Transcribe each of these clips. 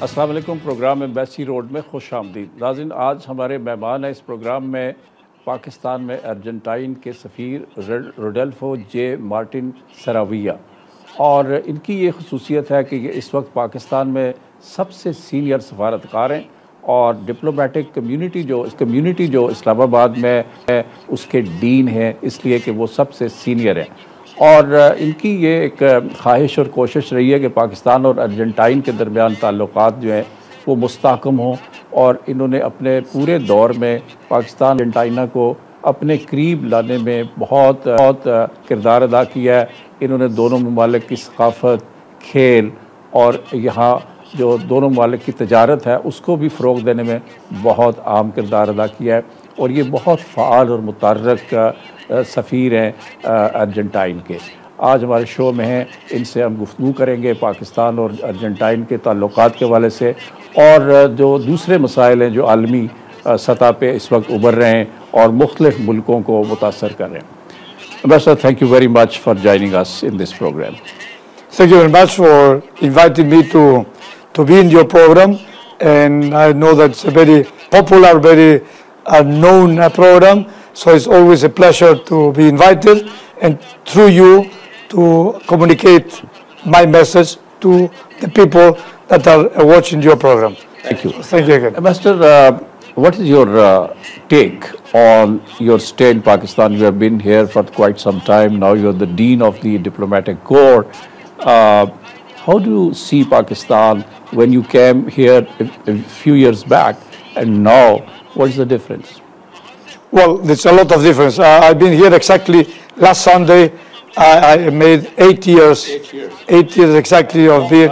अस्सलाम वालेकुम। Programme embassy road में खुश आमदीद। नाज़रीन, आज हमारे मेहमान हैं इस प्रोग्राम में पाकिस्तान में अर्जेंटाइन के सफ़ीर रोडल्फो J.Martin-Saravia, और इनकी ये खसूसियत है कि ये इस वक्त पाकिस्तान में सबसे सीनियर सफारतकार हैं और डिप्लोमेटिक कम्युनिटी जो इस्लामाबाद में है उसके डीन हैं, इसलिए कि वो सबसे सीनियर हैं। और इनकी ये एक ख्वाहिश और कोशिश रही है कि पाकिस्तान और अर्जेंटाइन के दरमियान ताल्लुकात जो हैं वो मुस्तहकम हों, और इन्होंने अपने पूरे दौर में पाकिस्तान अर्जेंटीना को अपने करीब लाने में बहुत किरदार अदा किया है। इन्होंने दोनों ममालिक की सकाफ़त, खेल और यहाँ जो दोनों ममालिक की तजारत है उसको भी फ़रोग़ देने में बहुत अहम किरदार अदा किया है, और ये बहुत फ़ाल और मुतहर्रिक सफ़ीर हैं अर्जेंटाइन के। आज हमारे शो में हैं, इनसे हम गुफ्तगू करेंगे पाकिस्तान और अर्जेंटाइन के ताल्लुकात के हवाले से, और जो दूसरे मसाइल हैं जो आलमी सतह पे इस वक्त उभर रहे हैं और मुख्तलिफ मुल्कों को मुतासर कर रहे हैं। Ambassador, thank you very much for joining us in this program. Thank you very much for inviting me to be in your program, and I know that it's a very popular, very known program, so it's always a pleasure to be invited and through you to communicate my message to the people that are watching your program. Thank you. Thank you again. Ambassador, what is your take on your stay in Pakistan? You have been here for quite some time now. You're the Dean of the Diplomatic Corps. How do you see Pakistan when you came here a few years back and now? What is the difference? Well, there's a lot of difference. I've been here exactly last Sunday. I made 8 years. 8 years. 8 years exactly of being.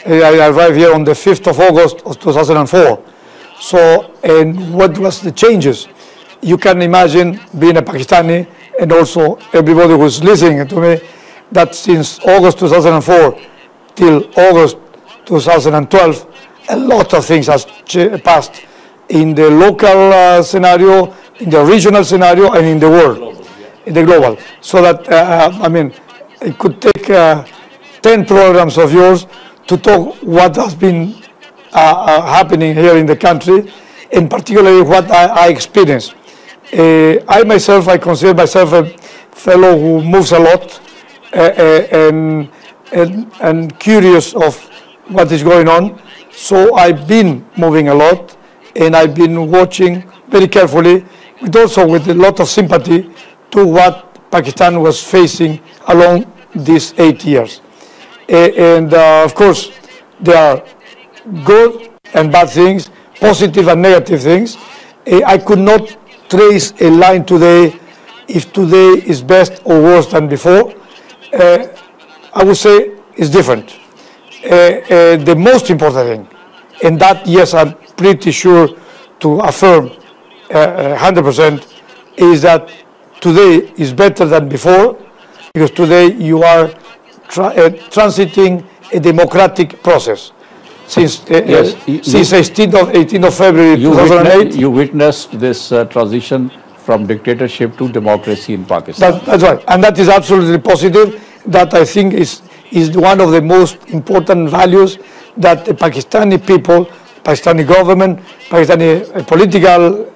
I arrived here on the 5th of August of 2004. So, and what was the changes? You can imagine being a Pakistani, and also everybody who's listening to me, that since August 2004 till August 2012, a lot of things has passed in the local scenario, in the regional scenario, and in the world, in the global. So that, I mean, it could take 10 programs of yours to talk what has been happening here in the country, and particularly what I experienced. I consider myself a fellow who moves a lot and curious of what is going on. So I've been moving a lot, and I've been watching very carefully, but also with a lot of sympathy to what Pakistan was facing along these 8 years. Of course, there are good and bad things, positive and negative things. I could not trace a line today, if today is best or worse than before. I would say it's different. The most important thing, and that, yes, I'm pretty sure to affirm 100%, is that today is better than before, because today you are transiting a democratic process. Since 18th of February 2008. You witnessed this transition from dictatorship to democracy in Pakistan. That's right, and that is absolutely positive. That I think is one of the most important values that the Pakistani people, Pakistani government, Pakistani political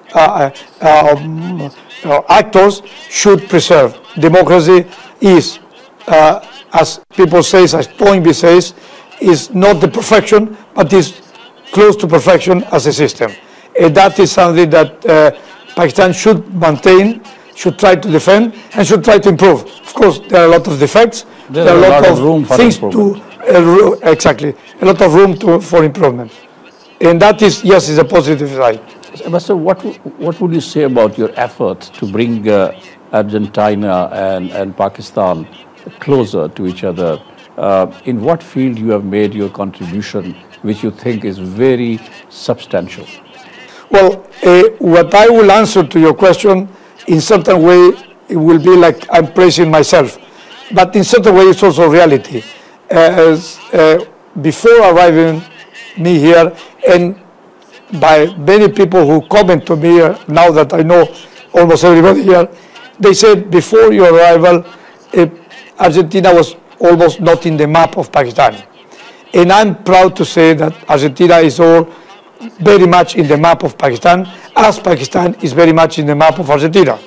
actors should preserve. Democracy is, as people say, as Toynbee says, is not the perfection, but is close to perfection as a system. And that is something that Pakistan should maintain, should try to defend, and should try to improve. Of course, there are a lot of defects. There are a lot of room for things improvement. Exactly, a lot of room for improvement. And that is, yes, is a positive side. Ambassador, what would you say about your efforts to bring Argentina and Pakistan closer to each other? In what field you have made your contribution, which you think is very substantial? Well, what I will answer to your question, in certain way, it will be like I'm praising myself, but in certain way, it's also reality. Before arriving me here, and by many people who comment to me now that I know almost everybody here, they said before your arrival, Argentina was almost not in the map of Pakistan. And I'm proud to say that Argentina is all very much in the map of Pakistan, as Pakistan is very much in the map of Argentina.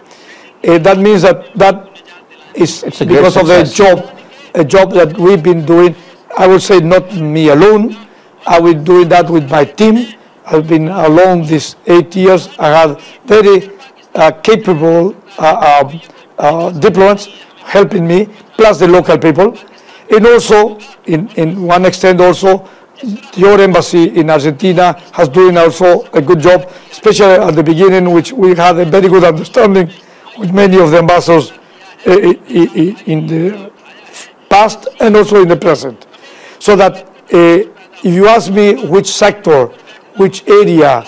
That means that is because of the job that we've been doing. I would say not me alone. I will doing that with my team. I've been alone these 8 years. I had very capable diplomats helping me, plus the local people. And also, in one extent also, your embassy in Argentina has doing also a good job, especially at the beginning, which we had a very good understanding with many of the ambassadors in the past and also in the present. So that if you ask me which sector, which area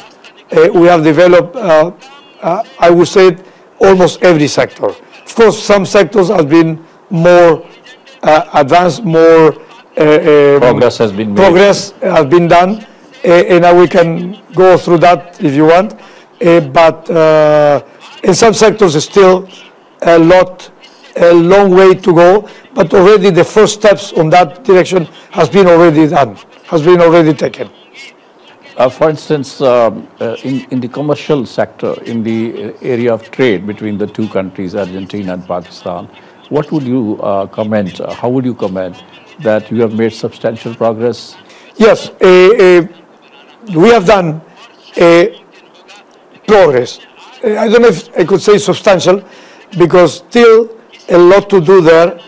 we have developed, I would say almost every sector. Of course, some sectors have been more advanced, more progress has been made. Progress has been done, and we can go through that if you want. But in some sectors, still a long way to go. But already the first steps on that direction has been already done, has been already taken. For instance, in the commercial sector, in the area of trade between the two countries, Argentina and Pakistan, what would you comment? How would you comment that you have made substantial progress? Yes, we have done progress. I don't know if I could say substantial, because still a lot to do there.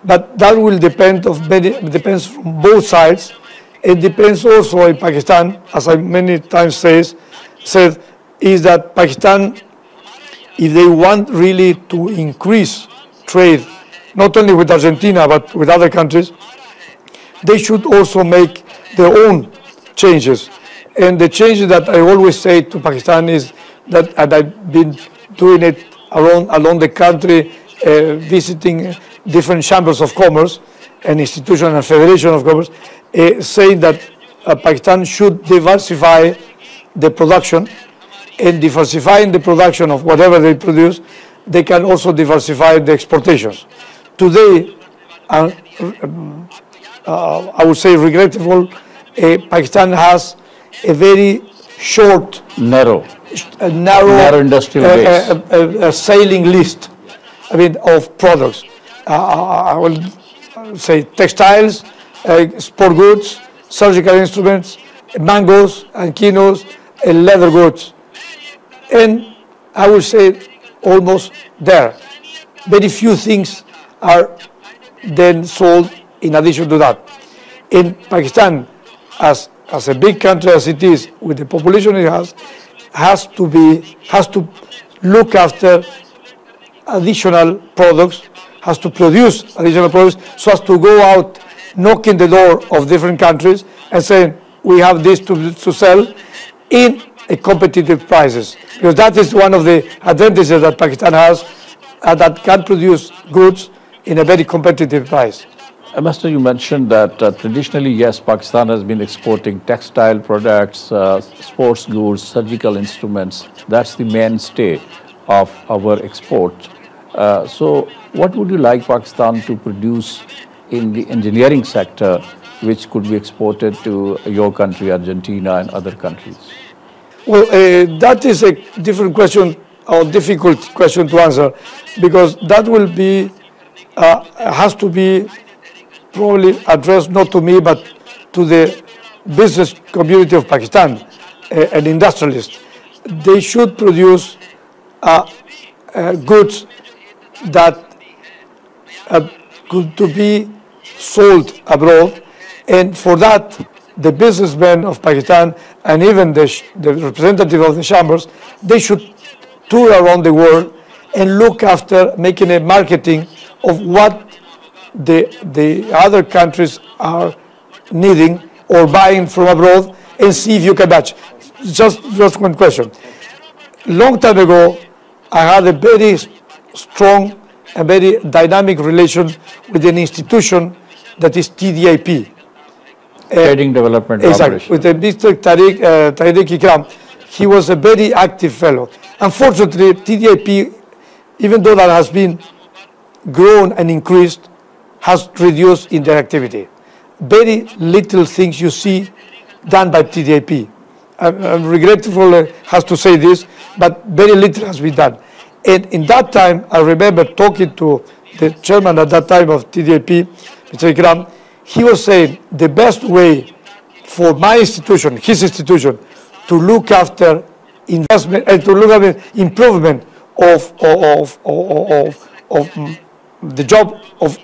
But that will depends from both sides. It depends also in Pakistan, as I many times said, is that Pakistan, if they want really to increase trade, not only with Argentina, but with other countries, they should also make their own changes. And the changes that I always say to Pakistan is that, and I've been doing it along the country, visiting different chambers of commerce and institutions and federation of commerce, saying that Pakistan should diversify the production, and diversifying the production of whatever they produce, they can also diversify the exportations. Today, I would say regrettable, Pakistan has a very short, narrow industrial base, a sailing list, of products. I will say textiles, sport goods, surgical instruments, mangoes and kinos, and leather goods. And I would say almost there. Very few things are then sold in addition to that. In Pakistan, as a big country as it is, with the population it has to look after additional products, has to produce additional products, so as to go out, knocking the door of different countries and saying, we have this to sell in a competitive prices. Because that is one of the advantages that Pakistan has, that can produce goods in a very competitive price. Ambassador, you mentioned that traditionally, yes, Pakistan has been exporting textile products, sports goods, surgical instruments. That's the mainstay of our export. So what would you like Pakistan to produce in the engineering sector, which could be exported to your country, Argentina, and other countries? Well, that is a different question, or difficult question to answer, because that will be, has to be probably addressed not to me, but to the business community of Pakistan, an industrialist. They should produce goods that could to be sold abroad, and for that, the businessmen of Pakistan and even the representative of the chambers, they should tour around the world and look after making a marketing of what the other countries are needing or buying from abroad, and see if you can match. Just one question. Long time ago, I had a very strong and very dynamic relation with an institution that is TDIP. Trading Development Exactly. With Mr. Tariq Ikram. He was a very active fellow. Unfortunately, TDIP, even though that has been grown and increased, has reduced in their activity. very little things you see done by TDIP. I'm regretful has to say this, but very little has been done. And in that time, I remember talking to the chairman at that time of TDIP, Mr. Ikram. He was saying the best way for my institution, his institution, to look after investment and to look after improvement of the job of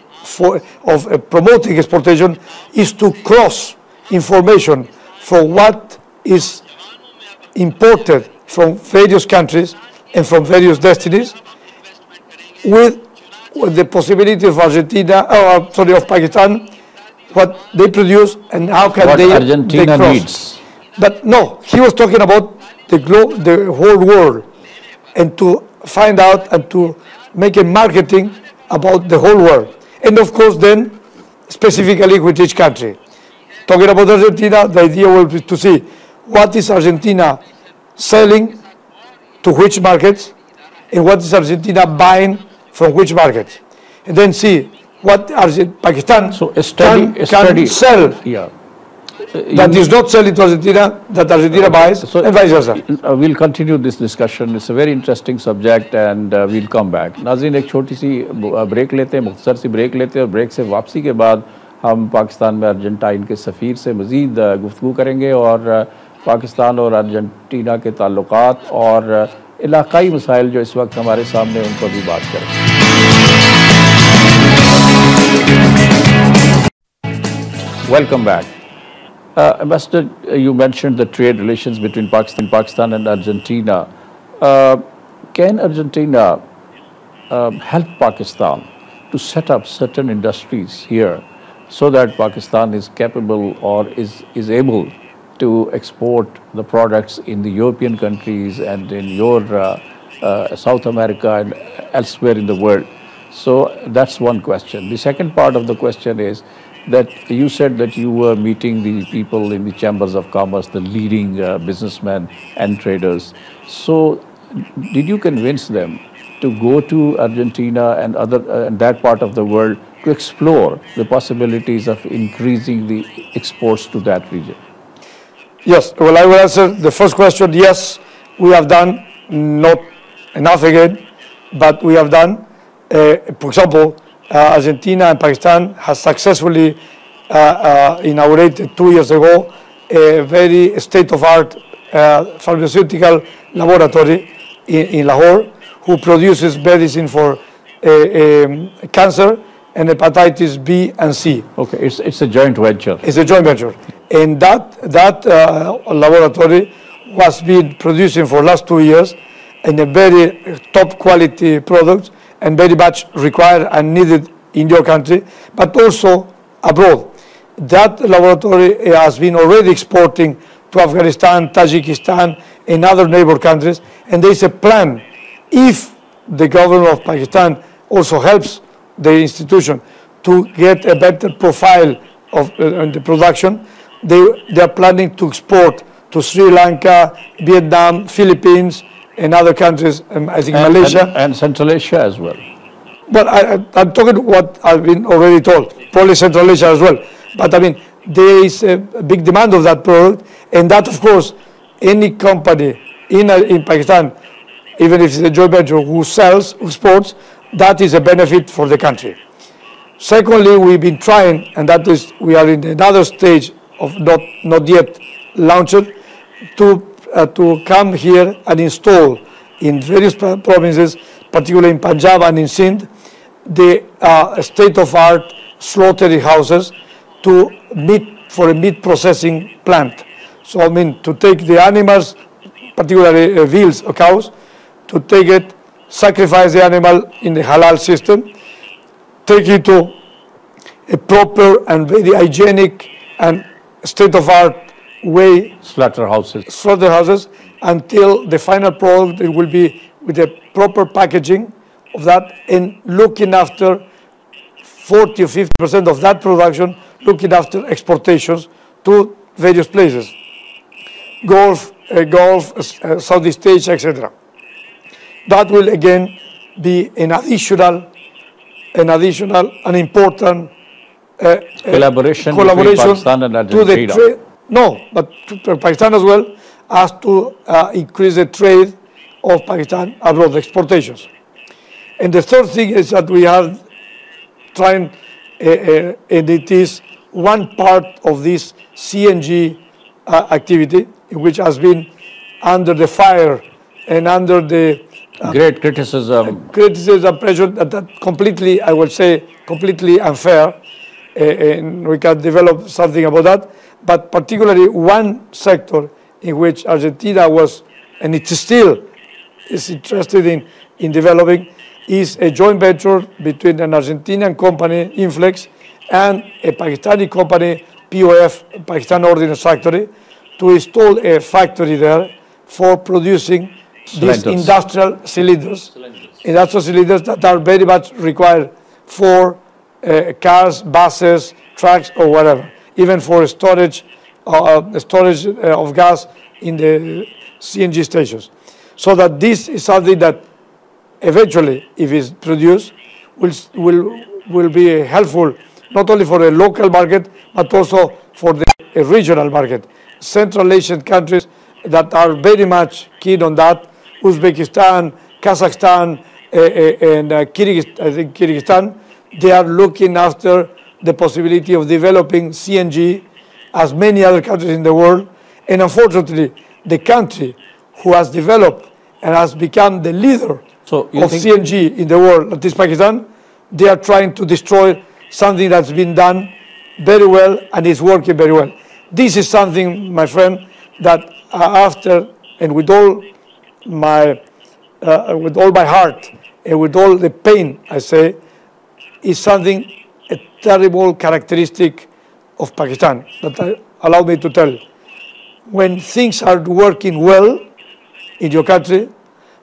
promoting exportation is to cross information for what is imported from various countries and from various destinies with the possibility of Argentina, of Pakistan, what they produce and how can what they Argentina cross. needs. But no, he was talking about the whole world, and to find out and to make a marketing about the whole world. And of course then, specifically with each country. Talking about Argentina, the idea will be to see what is Argentina selling to which markets and what is Argentina buying from which markets. And then see what Pakistan can sell. Yeah. That is not selling to Argentina, that Argentina buys, so, and vice versa. We'll continue this discussion. It's a very interesting subject and we'll come back. नाज़रीन एक छोटी सी break लेते हैं, मुख्तसर सी break लेते हैं और break से वापसी के बाद हम पाकिस्तान में अर्जेंटाइन के सफ़ीर से मज़ीद गुफ्तगू करेंगे और पाकिस्तान और अर्जेंटीना के ताल्लुकात और इलाक़ाई मसाइल जो इस वक्त हमारे सामने उन पर भी बात करेंगे. Welcome back. Ambassador, you mentioned the trade relations between Pakistan and Argentina. Can Argentina help Pakistan to set up certain industries here so that Pakistan is capable or is able to export the products in the European countries and in your South America and elsewhere in the world? So that's one question. The second part of the question is that you said that you were meeting the people in the chambers of commerce, the leading businessmen and traders. So did you convince them to go to Argentina and that part of the world to explore the possibilities of increasing the exports to that region? Yes, well, I will answer the first question. Yes, we have done, not enough again, but we have done. For example, Argentina and Pakistan has successfully inaugurated 2 years ago a very state-of-art pharmaceutical laboratory in Lahore, who produces medicine for cancer and hepatitis B and C. Okay, it's a joint venture. It's a joint venture. And that laboratory was been producing for the last 2 years in a very top quality product and very much required and needed in your country, but also abroad. That laboratory has been already exporting to Afghanistan, Tajikistan, and other neighbor countries, and there is a plan. If the government of Pakistan also helps the institution to get a better profile of the production, they are planning to export to Sri Lanka, Vietnam, Philippines, and other countries, I think Malaysia. And Central Asia as well. But I'm talking what I've been already told, probably Central Asia as well. But I mean, there is a big demand of that product, and that, of course, any company in Pakistan, even if it's a joint venture who exports, that is a benefit for the country. Secondly, we've been trying, and that is, we are in another stage of not yet launched, to come here and install in various provinces, particularly in Punjab and in Sindh, the state-of-art slaughtering houses for a meat processing plant. So I mean, to take the animals, particularly veals or cows, to take it, sacrifice the animal in the halal system, take it to a proper and very hygienic and state-of-art way, slaughterhouses, until the final product it will be with a proper packaging of that, and looking after 40 or 50% of that production, looking after exportations to various places, Gulf, Southeast Asia, etc. That will again be an additional, an important collaboration between Pakistan and Argentina. No, but Pakistan as well has to increase the trade of Pakistan abroad, exportations. And the third thing is that we are trying, and it is one part of this CNG activity, which has been under the fire and under the great criticism, pressure that completely, I would say, completely unfair, and we can develop something about that. But particularly one sector in which Argentina was, and it still is interested in developing, is a joint venture between an Argentinian company, Inflex, and a Pakistani company, POF, Pakistan Ordnance Factory, to install a factory there for producing these industrial cylinders that are very much required for cars, buses, trucks, or whatever, even for storage of gas in the CNG stations. So that this is something that eventually, if it's produced, will be helpful not only for the local market, but also for the regional market. Central Asian countries that are very much keen on that, Uzbekistan, Kazakhstan, and Kyrgyzstan, they are looking after the possibility of developing CNG, as many other countries in the world. And unfortunately, the country who has developed and has become the leader of CNG in the world, that is Pakistan, they are trying to destroy something that's been done very well and is working very well. This is something, my friend, that after, and with all my heart and with all the pain, I say, is something, a terrible characteristic of Pakistan that allow me to tell. When things are working well in your country,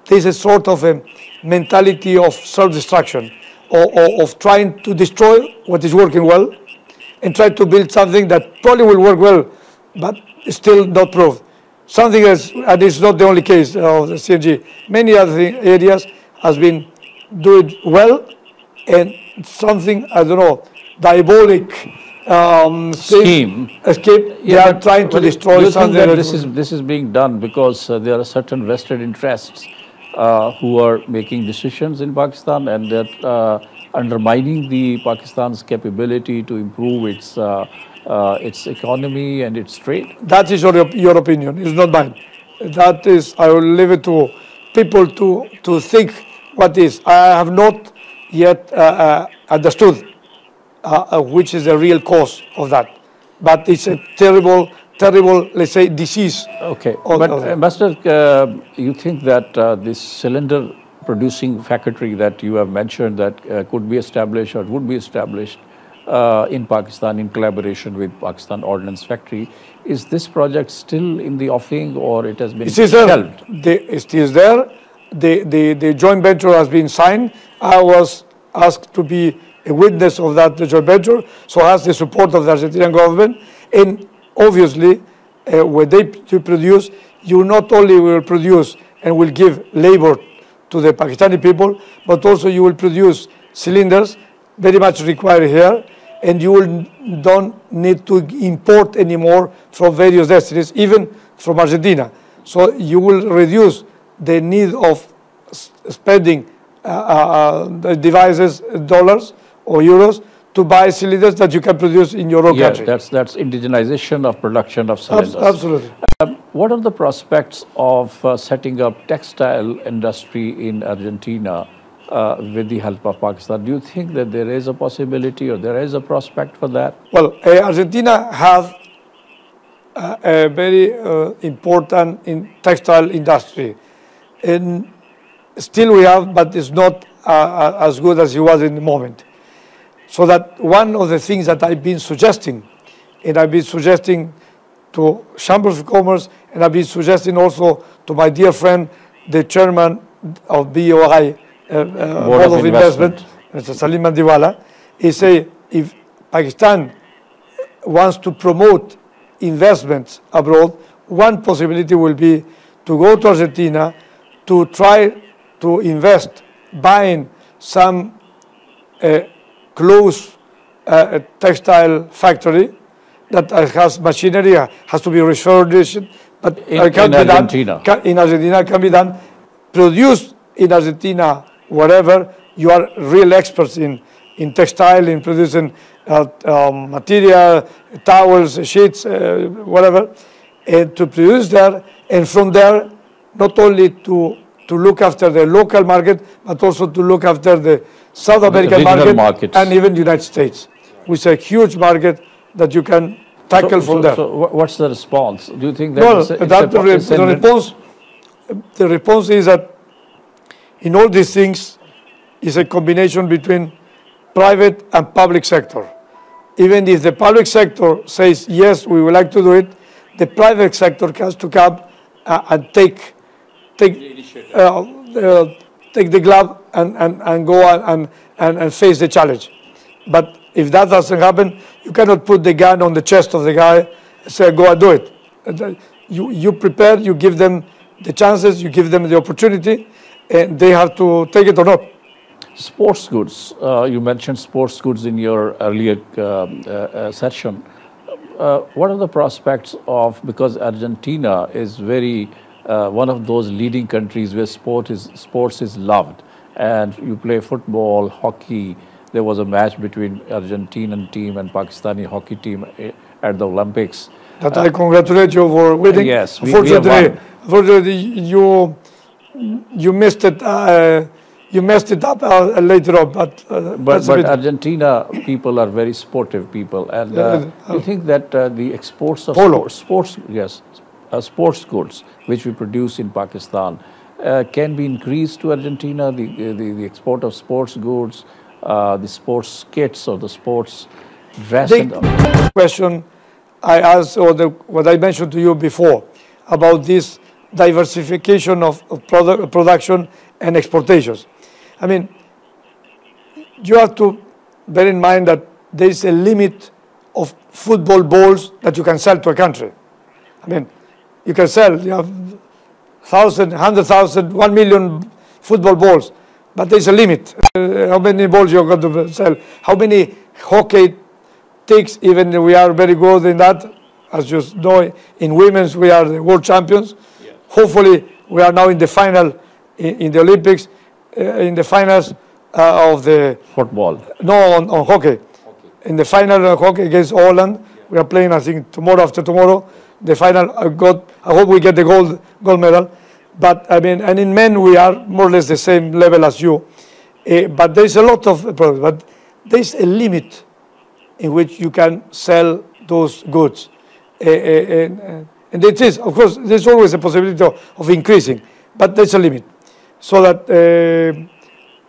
there's a sort of a mentality of self-destruction, or of trying to destroy what is working well and try to build something that probably will work well, but still not proved. Something else, and it's not the only case of the CNG. Many other areas has been doing well, and something, I don't know, diabolic scheme. They are trying to destroy something. That this is being done because there are certain vested interests who are making decisions in Pakistan, and they're undermining the Pakistan's capability to improve its economy and its trade. That is your opinion. It's not mine. That is, I will leave it to people to think what is. I have not yet understood which is the real cause of that. But it's a terrible, let's say, disease. Okay, but Ambassador, you think that this cylinder producing factory that you have mentioned that could be established or would be established in Pakistan in collaboration with Pakistan Ordnance Factory, is this project still in the offing or it has been shelved? It is there. The joint venture has been signed. I was asked to be a witness of that joint venture, so has the support of the Argentinian government. And obviously, when they produce, you not only will produce and will give labor to the Pakistani people, but also you will produce cylinders very much required here, and you will don't need to import anymore from various destinies, even from Argentina. So you will reduce the need of spending devices, dollars or euros, to buy cylinders that you can produce in your own country. That's indigenization of production of cylinders. Absolutely. What are the prospects of setting up textile industry in Argentina with the help of Pakistan? Do you think that there is a possibility or there is a prospect for that? Well, Argentina have a very important textile industry. And still we have, but it's not as good as it was in the moment. So that one of the things that I've been suggesting, and I've been suggesting to Chamber of Commerce, and I've been suggesting also to my dear friend, the chairman of BOI, Board of Investment, Mr. Salim Mandiwala, is say if Pakistan wants to promote investments abroad, one possibility will be to go to Argentina to try to invest, buying some clothes a textile factory that has machinery, has to be refurbished, but in Argentina can be done, produced in Argentina, wherever you are real experts in textile, in producing material, towels, sheets, whatever, and to produce there, and from there, not only to look after the local market, but also to look after the South American market and even the United States, which is a huge market that you can tackle from there. So what's the response? Do you think that well, the response is that in all these things is a combination between private and public sector. Even if the public sector says, yes, we would like to do it, the private sector has to come and take the glove and go and face the challenge. But if that doesn't happen, you cannot put the gun on the chest of the guy and say, go and do it. You prepare, you give them the chances, you give them the opportunity, and they have to take it or not. Sports goods, you mentioned sports goods in your earlier session. What are the prospects of, because Argentina is very, one of those leading countries where sports is loved, and you play football, hockey. There was a match between Argentinian team and Pakistani hockey team at the Olympics. That I congratulate you for winning. Yes, unfortunately, you missed it. You messed it up later on, but Argentina people are very sportive people, and you think that the exports of sports goods which we produce in Pakistan can be increased to Argentina, the export of sports goods, the sports kits or the sports dress? The question I asked, or what I mentioned to you before, about this diversification of production and exportations. I mean, you have to bear in mind that there is a limit of football balls that you can sell to a country. I mean, you can sell, you have 1,000, 100,000, 1 million football balls, but there's a limit. How many balls you're going to sell? How many hockey takes, even we are very good in that. As you know, in women's, we are the world champions. Yeah. Hopefully, we are now in the final in the Olympics. In the finals of the football. No, on hockey. In the final of hockey against Holland, we are playing, I think, tomorrow after tomorrow. The final, I hope we get the gold medal. But I mean, and in men, we are more or less the same level as you. But there's a lot of products. But there's a limit in which you can sell those goods. And it is, of course, there's always a possibility of increasing, but there's a limit. So that,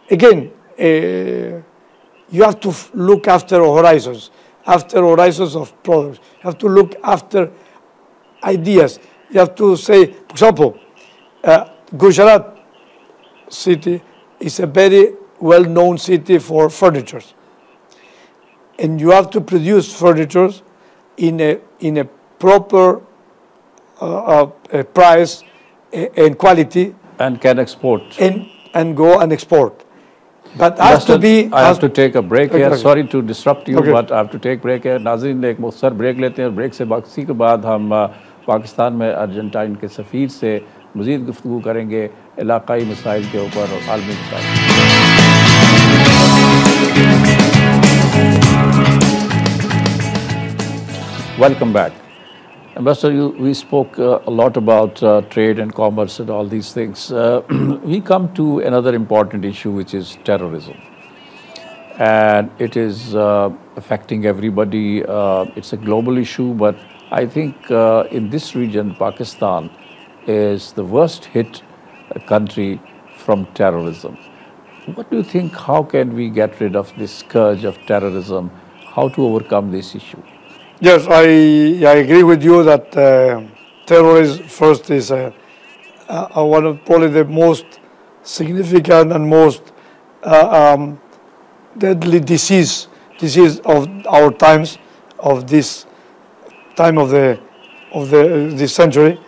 again, you have to look after horizons of products. You have to look after ideas. You have to say, for example, Gujarat city is a very well-known city for furniture. And you have to produce furniture in a proper price and quality. And can export. And go and export. But has to be. I have to take a break here. Sorry to disrupt you, but I have to take break here. नाज़रीन एक मुख्तसर break लेते हैं. Break से वापसी के बाद हम पाकिस्तान में अर्जेंटाइन के सफ़ीर से मज़ीद गुफ्तगू करेंगे इलाक़ाई मसाइल के ऊपर और आलमी मसाइल. Welcome back. Ambassador, we spoke a lot about trade and commerce and all these things. We come to another important issue, which is terrorism. And it is affecting everybody. It's a global issue, but I think in this region, Pakistan is the worst hit country from terrorism. What do you think, how can we get rid of this scourge of terrorism? How to overcome this issue? Yes, I agree with you that terrorism first is one of probably the most significant and most deadly disease of our times, of this time of this century.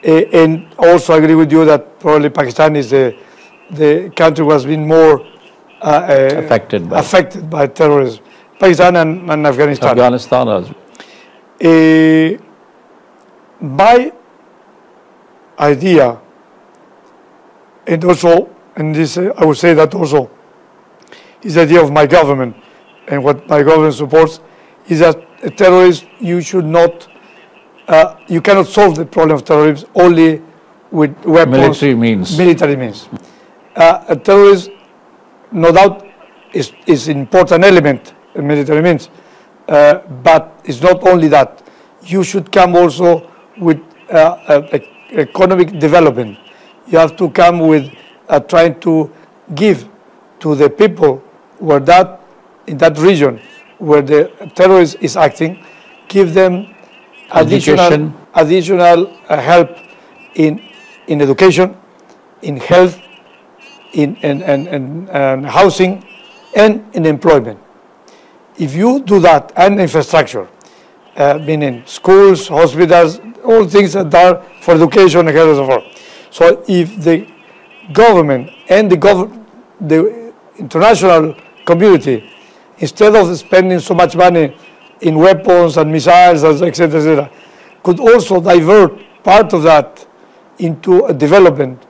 And also agree with you that probably Pakistan is the country who has been more affected by terrorism. Pakistan and Afghanistan. Afghanistan as my idea, and also, and this I would say that also is the idea of my government, and what my government supports is that a terrorist, you should not, you cannot solve the problem of terrorism only with weapons. military means. A terrorist, no doubt, is an important element in military means, but it's not only that. You should come also with economic development. You have to come with trying to give to the people where in that region where the terrorist is acting, give them additional help in education, in health, in housing, and in employment. If you do that, and infrastructure, meaning schools, hospitals, all things that are for education and health and so forth. So if the government and the international community, instead of spending so much money in weapons and missiles, etc., could also divert part of that into a development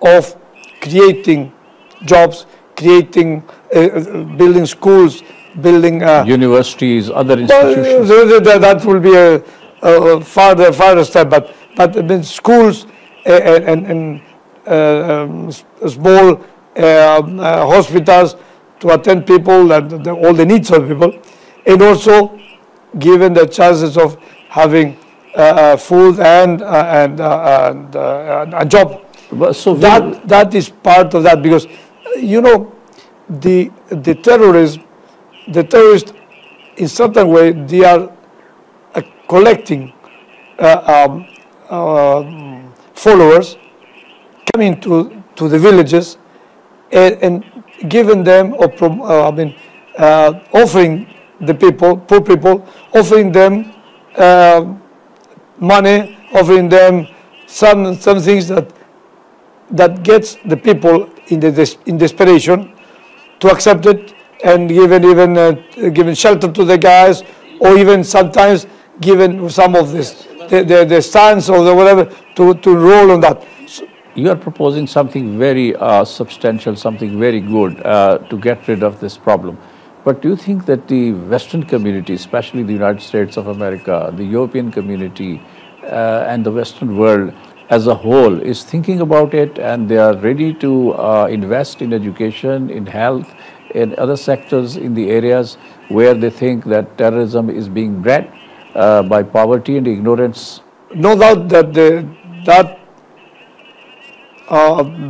of creating jobs, creating, building schools, building universities, other institutions. That will be a farther step, but I mean schools and small hospitals to attend people and all the needs of people, and also given the chances of having food and a job. So that is part of that, because you know the terrorists in certain way they are collecting followers, coming to the villages and giving them offering the people, poor people, offering them money, offering them some things that gets the people in desperation to accept it, and given shelter to the guys, or even sometimes given some of the stands or the whatever to roll on that. You are proposing something very substantial, something very good to get rid of this problem. But do you think that the Western community, especially the United States of America, the European community, and the Western world as a whole is thinking about it, and they are ready to invest in education, in health, in other sectors, in the areas where they think that terrorism is being bred by poverty and ignorance? No doubt that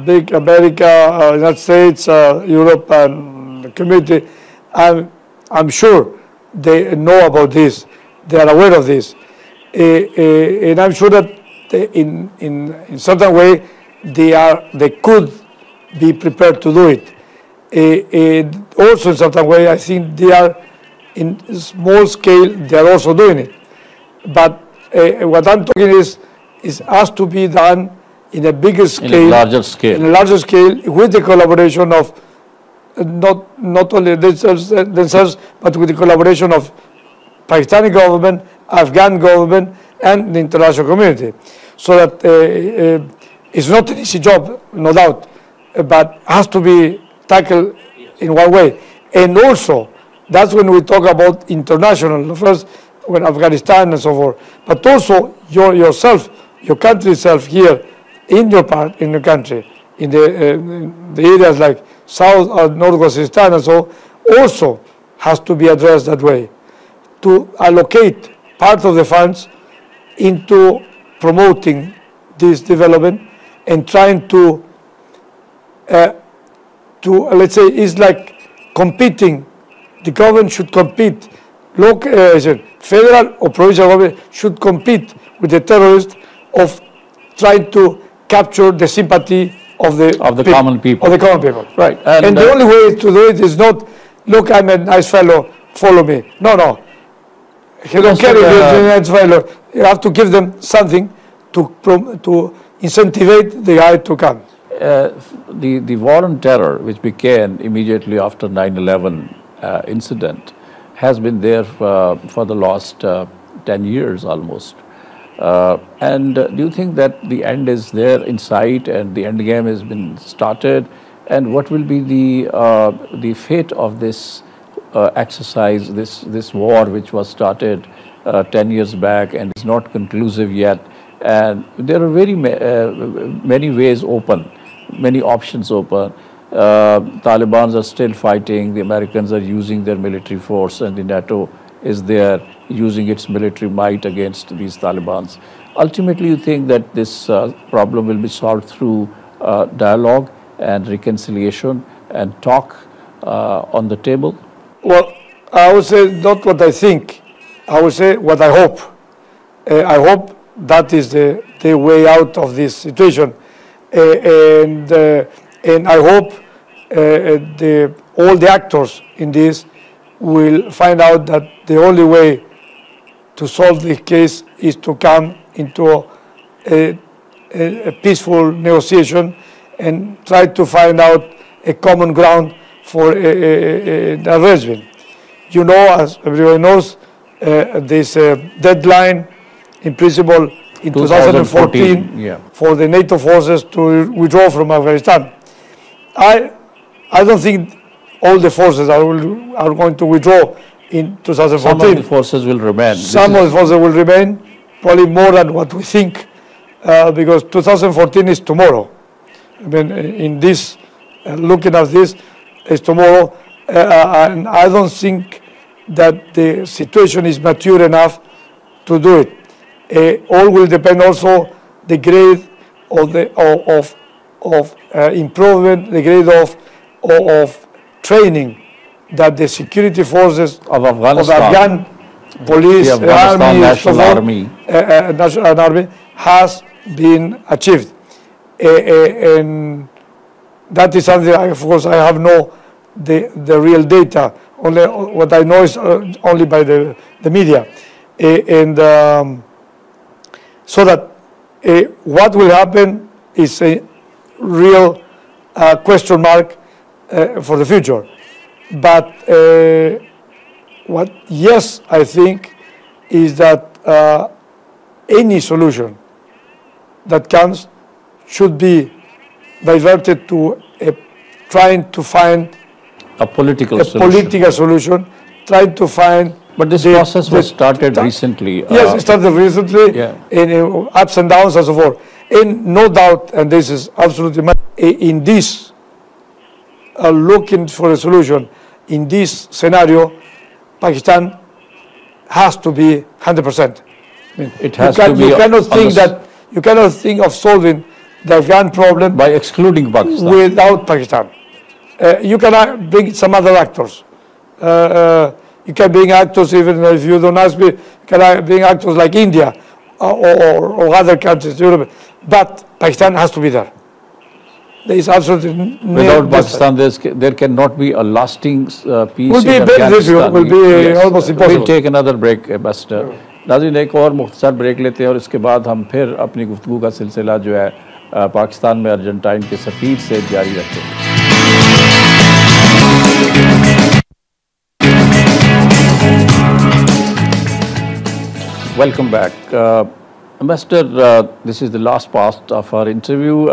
big America, United States, Europe, and the community, I'm sure they know about this. They are aware of this, and I'm sure that in certain way they could be prepared to do it. Also, in certain way, I think they are in small scale. They are also doing it, but what I'm talking is has to be done in a bigger scale, in a larger scale, with the collaboration of not only themselves, but with the collaboration of Pakistani government, Afghan government, and the international community. So that it's not an easy job, no doubt, but has to be tackled in one way. And also, that's when we talk about international, first when Afghanistan and so forth, but also yourself, your country itself here, in your country, in the areas like South or North Waziristan and so, also has to be addressed that way, to allocate part of the funds into promoting this development and trying to let's say, it's like competing. The government should compete, local, federal or provincial government should compete with the terrorists of trying to capture the sympathy of the common people. Of the common people. Right. And the only way to do it is not, look, I'm a nice fellow, follow me. No. You don't care if you're a nice fellow. You have to give them something to incentivize the guy to come. The war on terror, which began immediately after 9/11 incident, has been there for the last 10 years almost. And do you think that the end is there in sight and the end game has been started? And what will be the fate of this exercise, this war which was started 10 years back and is not conclusive yet? And there are many ways open, many options open. Taliban are still fighting. The Americans are using their military force, and the NATO is there using its military might against these Talibans. Ultimately, you think that this problem will be solved through dialogue and reconciliation and talk on the table? Well, I would say not what I think. I would say what I hope. I hope that is the way out of this situation. And I hope all the actors in this will find out that the only way to solve the case is to come into a peaceful negotiation and try to find out a common ground for an arrangement. You know, as everyone knows, there's a deadline in principle in 2014 yeah, for the NATO forces to withdraw from Afghanistan. I don't think all the forces are going to withdraw in 2014. Some of the forces will remain. Some of the forces will remain, probably more than what we think, because 2014 is tomorrow. I mean, in this, looking at this, is tomorrow, and I don't think that the situation is mature enough to do it. All will depend also the grade of improvement, the grade of training that the security forces of Afghanistan, police, the Afghanistan National Army has been achieved. And that is something, of course, I have no the real data. Only what I know is only by the media. So that what will happen is a real question mark for the future. But what, yes, I think is that any solution that comes should be diverted to trying to find a political solution, trying to find. But this process was started recently. Yes, it started recently, yeah, in ups and downs and so forth. And no doubt, and this is absolutely in this, looking for a solution, in this scenario, Pakistan has to be 100%. I mean, it has to be. You cannot think of solving the Afghan problem by excluding Pakistan. Without Pakistan. You can bring some other actors. You can bring actors, even if you don't ask me, you can bring actors like India or other countries, Europe. But Pakistan has to be there. There is absolutely without Pakistan, there cannot be a lasting peace will be in Afghanistan. Will be almost impossible. We'll take another break, Ambassador. नाज़रीन, एक और मुख्तसर break लेते हैं और इसके बाद हम फिर अपनी गुफ्तगू का सिलसिला जो है पाकिस्तान में अर्जेंटाइन के सफ़ीर से जारी रखेंगे. Welcome back. Ambassador, this is the last part of our interview.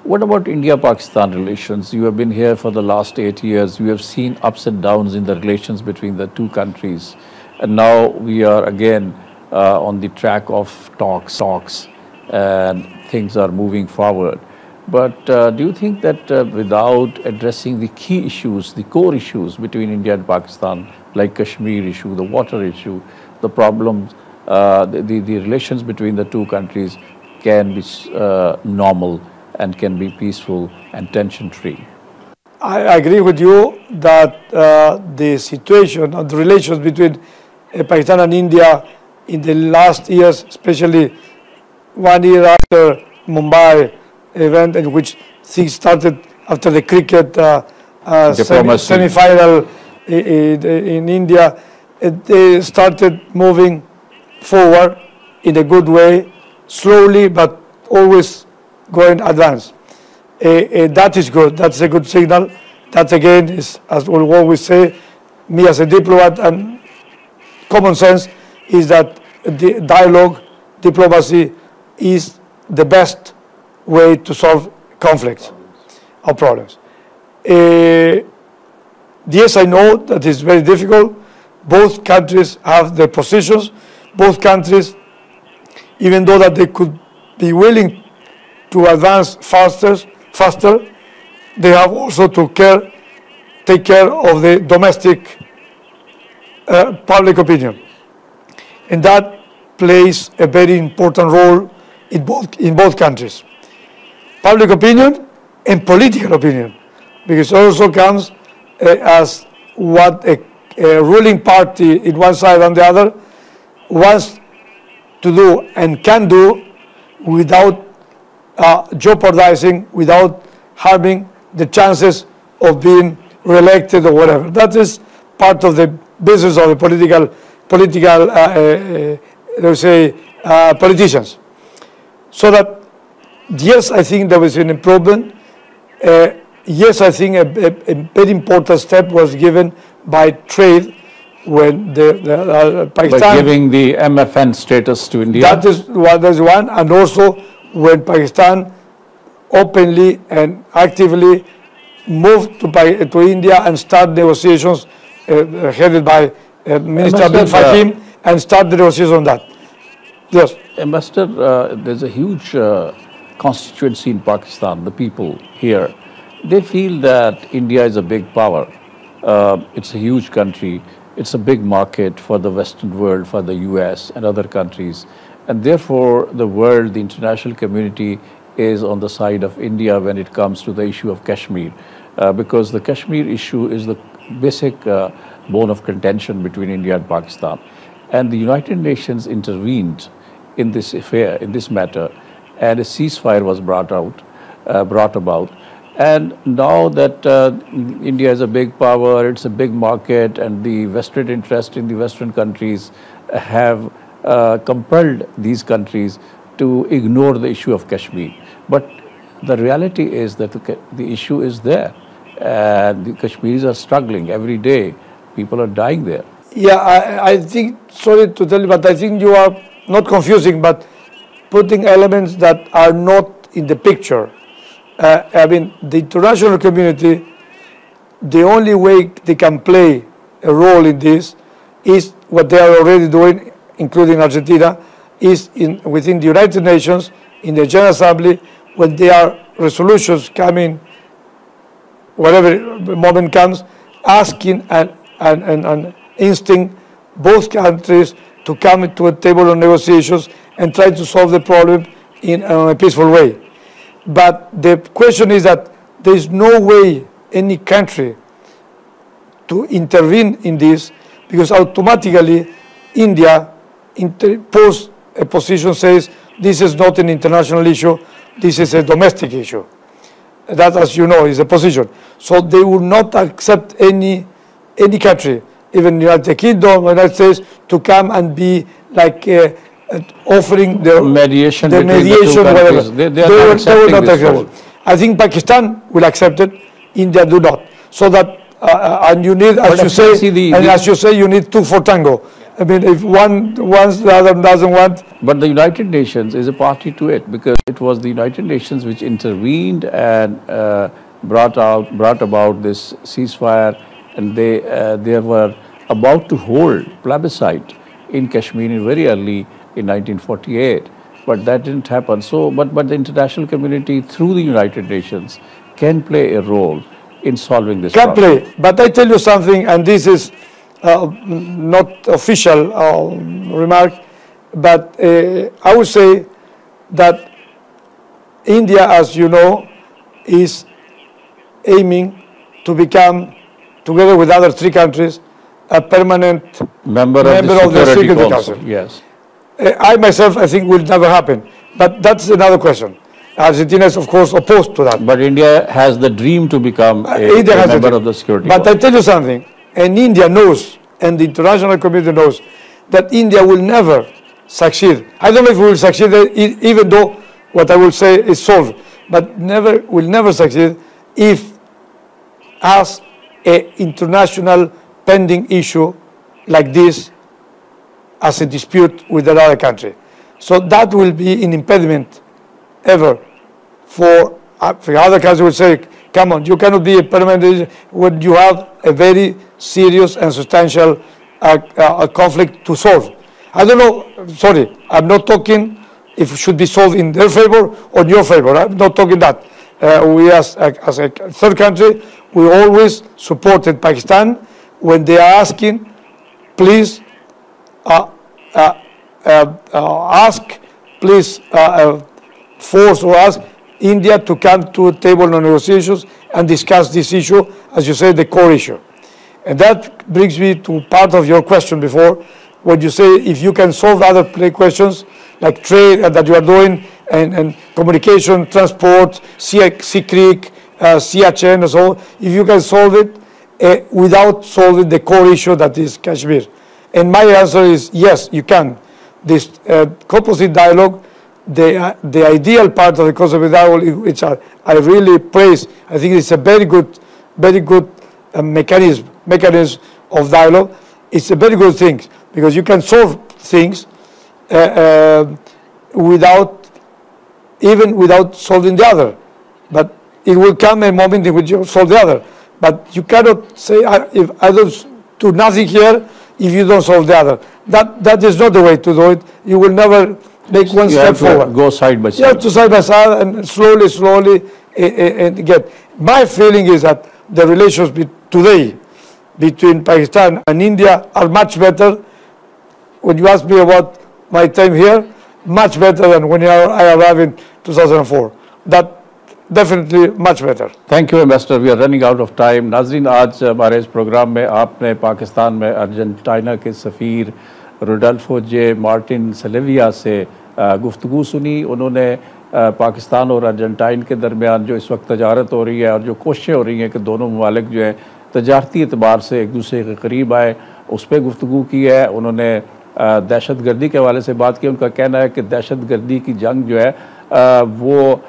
What about India-Pakistan relations? You have been here for the last 8 years. You have seen ups and downs in the relations between the two countries. And now we are again on the track of talks, and things are moving forward. But do you think that without addressing the key issues, the core issues between India and Pakistan, like Kashmir issue, the water issue, the problems, the relations between the two countries can be normal and can be peaceful and tension-free? I agree with you that the situation of the relations between Pakistan and India in the last years, especially 1 year after Mumbai event, in which things started after the cricket semi-final in India, they started moving forward in a good way, slowly but always going advance. That is good. That's a good signal. That again is, as we always say, me as a diplomat and common sense is that the dialogue, diplomacy is the best way to solve conflicts or problems. Yes, I know that it's very difficult. Both countries have their positions. Both countries, even though that they could be willing to advance faster, they have also to take care of the domestic public opinion. And that plays a very important role in both countries. Public opinion and political opinion, because it also comes as what a ruling party in one side and the other wants to do and can do without jeopardizing, without harming the chances of being re-elected or whatever. That is part of the business of the politicians. So that, yes, I think there was an improvement. Yes, I think a very important step was given by trade when Pakistan... By giving the MFN status to India? That is one, and also when Pakistan openly and actively moved to India and start negotiations headed by Minister Abdul Fahim and start the negotiations on that. Yes. Ambassador, there's a huge constituency in Pakistan, the people here. They feel that India is a big power. It's a huge country. It's a big market for the Western world, for the US and other countries. And therefore, the world, the international community is on the side of India when it comes to the issue of Kashmir. Because the Kashmir issue is the basic bone of contention between India and Pakistan. And the United Nations intervened in this affair, in this matter, and a ceasefire was brought about. And now that India is a big power, it's a big market, and the vested interest in the Western countries have compelled these countries to ignore the issue of Kashmir. But the reality is that the issue is there, and the Kashmiris are struggling every day. People are dying there. Yeah, I think, sorry to tell you, but I think you are not confusing, but putting elements that are not in the picture. I mean, the international community, the only way they can play a role in this is what they are already doing, including Argentina, is within the United Nations, in the General Assembly, when there are resolutions coming, whatever moment comes, asking and instinct both countries to come to a table of negotiations and try to solve the problem in a peaceful way. But the question is that there is no way any country to intervene in this, because automatically India imposes a position, says this is not an international issue, this is a domestic issue. That, as you know, is a position. So they will not accept any country, even the United Kingdom, United States, to come and be like offering the mediation, whatever. They will not accept it. I think Pakistan will accept it. India do not. So that and you need, as you say, you need two for tango. I mean, if one wants, the other doesn't want. But the United Nations is a party to it, because it was the United Nations which intervened and brought about this ceasefire, and they were about to hold plebiscite in Kashmir very early in 1948, but that didn't happen. So, but the international community through the United Nations can play a role in solving this problem. Can play, but I tell you something, and this is not official remark, but I would say that India, as you know, is aiming to become, together with other three countries, a permanent member of the Security Council. Yes. I myself, I think, will never happen. But that's another question. Argentina is, of course, opposed to that. But India has the dream to become a member of the Security Council. But I tell you something, and India knows, and the international community knows, that India will never succeed. I don't know if we will succeed, even though what I will say is solved, but will never succeed if, as an international pending issue like this as a dispute with another country. So that will be an impediment ever for other countries will say, come on, you cannot be a permanent when you have a very serious and substantial conflict to solve. I don't know, sorry, I'm not talking if it should be solved in their favor or in your favor. I'm not talking that. We as a third country, we always supported Pakistan when they are asking, please force or ask India to come to a table of negotiations and discuss this issue, as you said, the core issue. And that brings me to part of your question before, when you say if you can solve other questions like trade that you are doing and communication, transport, sea creek, CHN and so on, if you can solve it without solving the core issue that is Kashmir. And my answer is yes, you can. This composite dialogue, the ideal part of the composite dialogue, which I really praise, I think it's a very good mechanism of dialogue. It's a very good thing because you can solve things without solving the other. But it will come a moment in which you solve the other. But you cannot say, if I don't do nothing here, if you don't solve the other. That is not the way to do it. You will never make one step forward. Go side by side. You have to side by side and slowly and get. My feeling is that the relations today between Pakistan and India are much better. When you ask me about my time here, much better than when I arrived in 2004. That definitely much better. Thank you, Ambassador. We are running out of time. नाज़रीन, आज हमारे इस programme में आपने पाकिस्तान में Argentina के सफ़ीर रोडल्फो जे Martin सेलेविया से गुफ्तगू सुनी। उन्होंने पाकिस्तान और अर्जेंटाइन के दरमियान जो इस वक्त तजारत हो रही है और जो कोशिशें हो रही हैं कि दोनों ममालिक जो है तजारती एतबार से एक दूसरे के करीब आए, उस पर गुफ्तगू की है। उन्होंने दहशत गर्दी के हवाले से बात की। उनका कहना है कि दहशत गर्दी की जंग जो है वो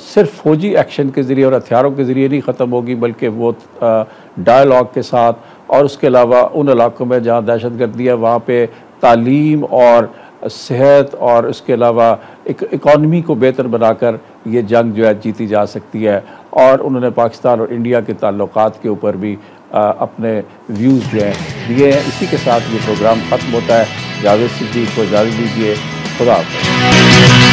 सिर्फ फौजी एक्शन के ज़रिए और हथियारों के ज़रिए नहीं ख़त्म होगी, बल्कि वो डायलॉग के साथ और उसके अलावा उन इलाक़ों में जहाँ दहशत गर्दी है वहाँ पे तालीम और सेहत और उसके अलावा इकॉनमी को बेहतर बनाकर ये जंग जो है जीती जा सकती है। और उन्होंने पाकिस्तान और इंडिया के ताल्लुकात के ऊपर भी अपने व्यूज़ जो हैं दिए हैं। इसी के साथ ये प्रोग्राम ख़त्म होता है। जावेद सिद्दीक़ को इजाज़त दीजिए। खुदा हाफ़िज़।